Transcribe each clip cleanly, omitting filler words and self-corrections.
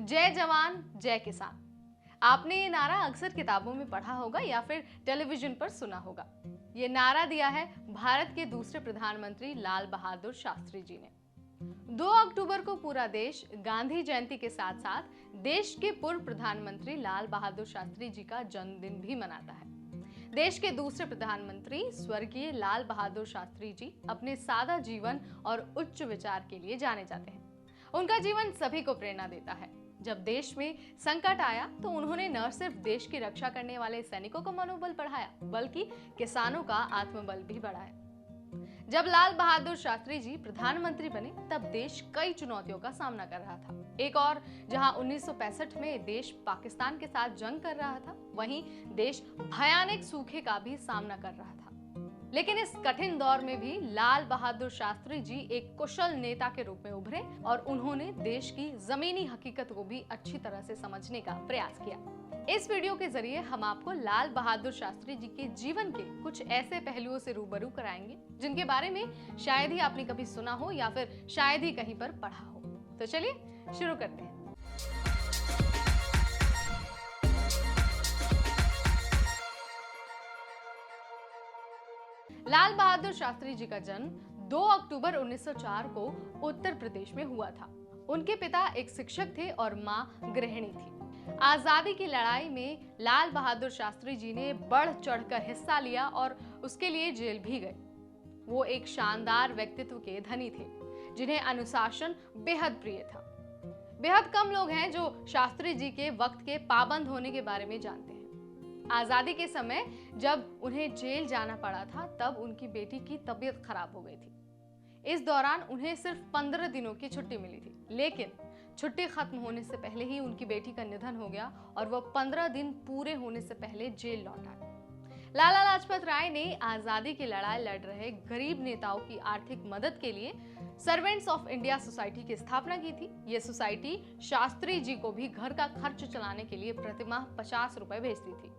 जय जवान जय किसान। आपने ये नारा अक्सर किताबों में पढ़ा होगा या फिर टेलीविजन पर सुना होगा। ये नारा दिया है भारत के दूसरे प्रधानमंत्री लाल बहादुर शास्त्री जी ने। 2 अक्टूबर को पूरा देश गांधी जयंती के साथ साथ देश के पूर्व प्रधानमंत्री लाल बहादुर शास्त्री जी का जन्मदिन भी मनाता है। देश के दूसरे प्रधानमंत्री स्वर्गीय लाल बहादुर शास्त्री जी अपने सादा जीवन और उच्च विचार के लिए जाने जाते हैं। उनका जीवन सभी को प्रेरणा देता है। जब देश में संकट आया तो उन्होंने न सिर्फ देश की रक्षा करने वाले सैनिकों का मनोबल बढ़ाया, बल्कि किसानो65 का आत्मबल भी बढ़ाया। जब लाल बहादुर शास्त्री जी प्रधानमंत्री बने तब देश कई चुनौतियों का सामना कर रहा था। एक और जहां 1965 में देश पाकिस्तान के साथ जंग कर रहा था, वहीं देश भयानक सूखे का भी सामना कर रहा था। लेकिन इस कठिन दौर में भी लाल बहादुर शास्त्री जी एक कुशल नेता के रूप में उभरे और उन्होंने देश की जमीनी हकीकत को भी अच्छी तरह से समझने का प्रयास किया। इस वीडियो के जरिए हम आपको लाल बहादुर शास्त्री जी के जीवन के कुछ ऐसे पहलुओं से रूबरू कराएंगे जिनके बारे में शायद ही आपने कभी सुना हो या फिर शायद ही कहीं पर पढ़ा हो। तो चलिए शुरू करते हैं। लाल बहादुर शास्त्री जी का जन्म 2 अक्टूबर 1904 को उत्तर प्रदेश में हुआ था। उनके पिता एक शिक्षक थे और मां गृहिणी थी। आजादी की लड़ाई में लाल बहादुर शास्त्री जी ने बढ़ चढ़कर हिस्सा लिया और उसके लिए जेल भी गए। वो एक शानदार व्यक्तित्व के धनी थे जिन्हें अनुशासन बेहद प्रिय था। बेहद कम लोग हैं जो शास्त्री जी के वक्त के पाबंद होने के बारे में जानते हैं। आजादी के समय जब उन्हें जेल जाना पड़ा था तब उनकी बेटी की तबीयत खराब हो गई थी। इस दौरान उन्हें सिर्फ 15 दिनों की छुट्टी मिली थी, लेकिन छुट्टी खत्म होने से पहले ही उनकी बेटी का निधन हो गया और वह 15 दिन पूरे होने से पहले जेल लौट आए। लाला लाजपत राय ने आजादी की लड़ाई लड़ रहे गरीब नेताओं की आर्थिक मदद के लिए सर्वेंट्स ऑफ इंडिया सोसाइटी की स्थापना की थी। यह सोसाइटी शास्त्री जी को भी घर का खर्च चलाने के लिए प्रतिमाह 50 रुपए भेजती थी।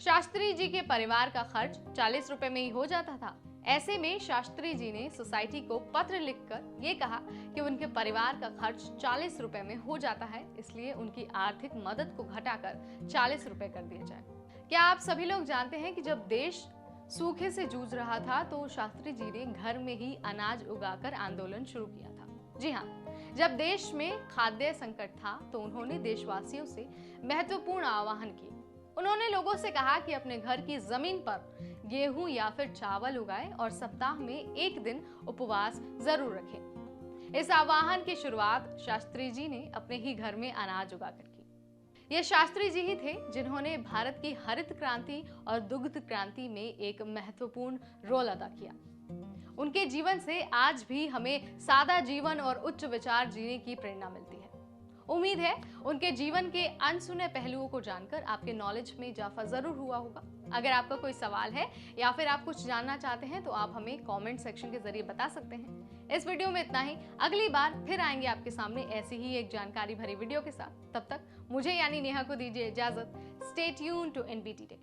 शास्त्री जी के परिवार का खर्च 40 रुपए में ही हो जाता था। ऐसे में शास्त्री जी ने सोसाइटी को पत्र लिखकर ये कहा कि उनके परिवार का खर्च 40 रुपए में हो जाता है, इसलिए उनकी आर्थिक मदद को घटाकर 40 रुपए कर दिया जाए। क्या आप सभी लोग जानते हैं कि जब देश सूखे से जूझ रहा था तो शास्त्री जी ने घर में ही अनाज उगाकर आंदोलन शुरू किया था। जी हाँ, जब देश में खाद्य संकट था तो उन्होंने देशवासियों से महत्वपूर्ण आह्वान किए। उन्होंने लोगों से कहा कि अपने घर की जमीन पर गेहूं या फिर चावल उगाएं और सप्ताह में एक दिन उपवास जरूर रखें। इस आह्वान की शुरुआत शास्त्री जी ने अपने ही घर में अनाज उगाकर की। ये शास्त्री जी ही थे जिन्होंने भारत की हरित क्रांति और दुग्ध क्रांति में एक महत्वपूर्ण रोल अदा किया। उनके जीवन से आज भी हमें सादा जीवन और उच्च विचार जीने की प्रेरणा मिलती है। उम्मीद है उनके जीवन के अनसुने पहलुओं को जानकर आपके नॉलेज में इजाफा जरूर हुआ होगा। अगर आपका कोई सवाल है या फिर आप कुछ जानना चाहते हैं तो आप हमें कमेंट सेक्शन के जरिए बता सकते हैं। इस वीडियो में इतना ही। अगली बार फिर आएंगे आपके सामने ऐसी ही एक जानकारी भरी वीडियो के साथ। तब तक मुझे यानी नेहा को दीजिए इजाजत। Stay tuned to NBT take.